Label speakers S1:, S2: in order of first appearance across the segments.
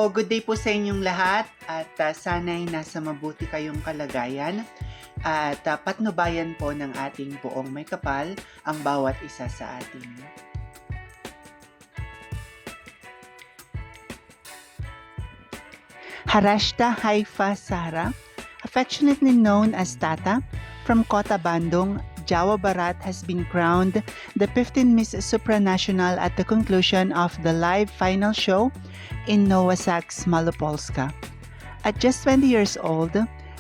S1: good day po sa inyong lahat at sana'y nasa mabuti kayong kalagayan at patnubayan po ng ating buong may kapal ang bawat isa sa atin. Harashta Haifa Sara, affectionately known as Tata, from Kota Bandung, Jawa Barat, has been crowned the 15th Miss Supranational at the conclusion of the live final show in Nowasax, Malopolska. At just 20 years old,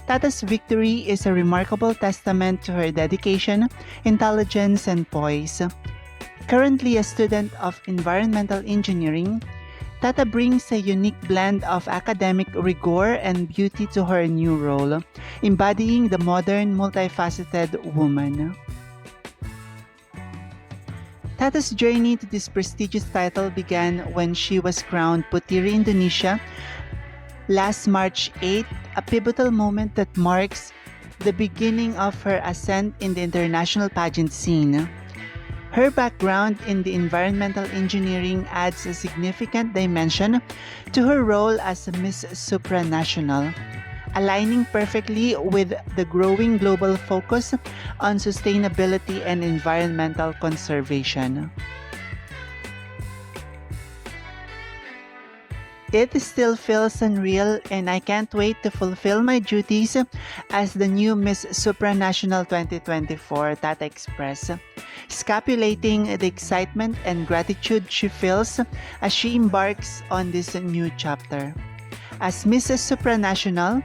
S1: Tata's victory is a remarkable testament to her dedication, intelligence, and poise. Currently a student of environmental engineering, Tata brings a unique blend of academic rigor and beauty to her new role, embodying the modern, multifaceted woman. Tata's journey to this prestigious title began when she was crowned Puteri Indonesia last March 8, a pivotal moment that marks the beginning of her ascent in the international pageant scene. Her background in the environmental engineering adds a significant dimension to her role as a Miss Supranational, aligning perfectly with the growing global focus on sustainability and environmental conservation. It still feels unreal, and I can't wait to fulfill my duties as the new Miss Supranational 2024, Tata expressed, scapulating the excitement and gratitude she feels as she embarks on this new chapter. As Miss Supranational,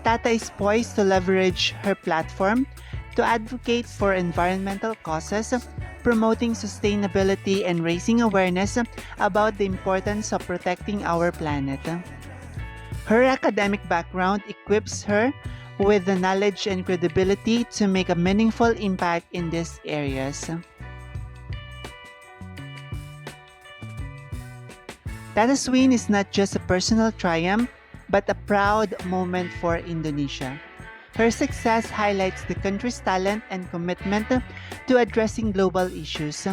S1: Tata is poised to leverage her platform to advocate for environmental causes, promoting sustainability and raising awareness about the importance of protecting our planet. Her academic background equips her with the knowledge and credibility to make a meaningful impact in these areas. Tata's win is not just a personal triumph, but a proud moment for Indonesia. Her success highlights the country's talent and commitment to addressing global issues.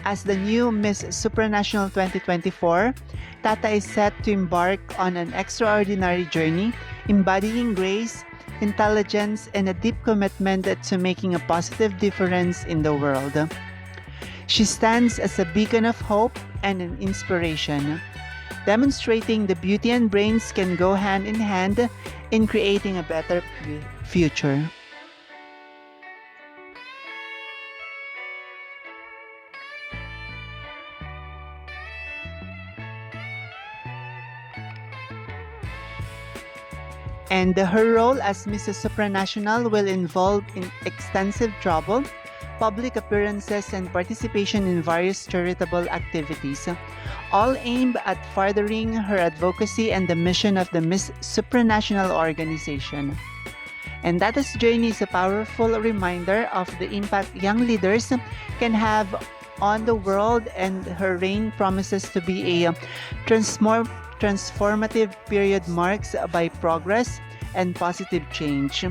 S1: As the new Miss Supranational 2024, Tata is set to embark on an extraordinary journey, embodying grace, intelligence, and a deep commitment to making a positive difference in the world. She stands as a beacon of hope and an inspiration, demonstrating the beauty and brains can go hand in hand in creating a better future. And her role as Mrs. Supranational will involve in extensive travel, public appearances, and participation in various charitable activities, all aimed at furthering her advocacy and the mission of the Miss Supranational organization. And Tata's journey is a powerful reminder of the impact young leaders can have on the world, and her reign promises to be a transformative period marked by progress and positive change.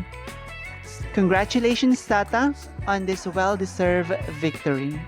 S1: Congratulations, Tata, on this well-deserved victory.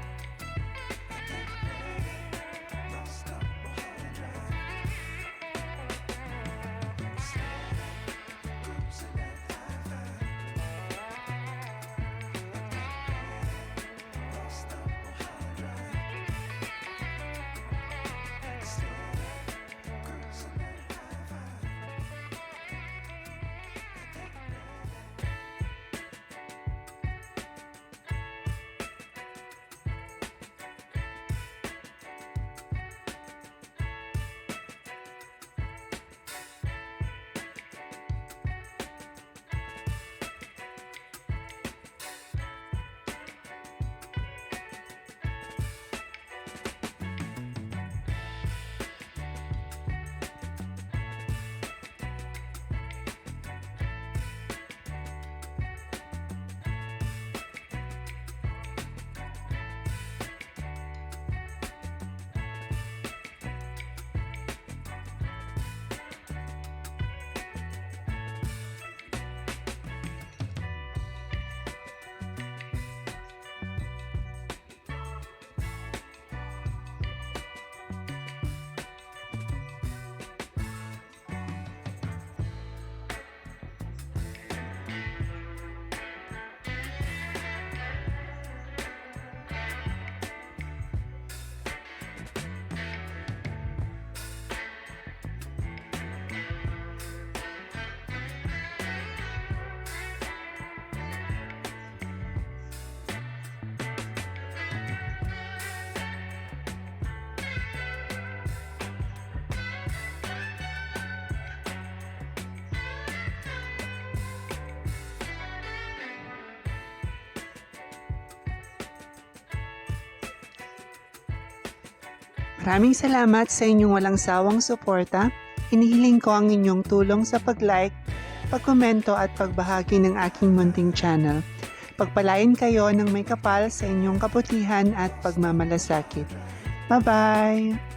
S1: Maraming salamat sa inyong walang sawang suporta. Hinihiling ko ang inyong tulong sa pag-like, pagkomento at pagbahagi ng aking munting channel. Pagpalain kayo ng may kapal sa inyong kabutihan at pagmamalasakit. Bye-bye!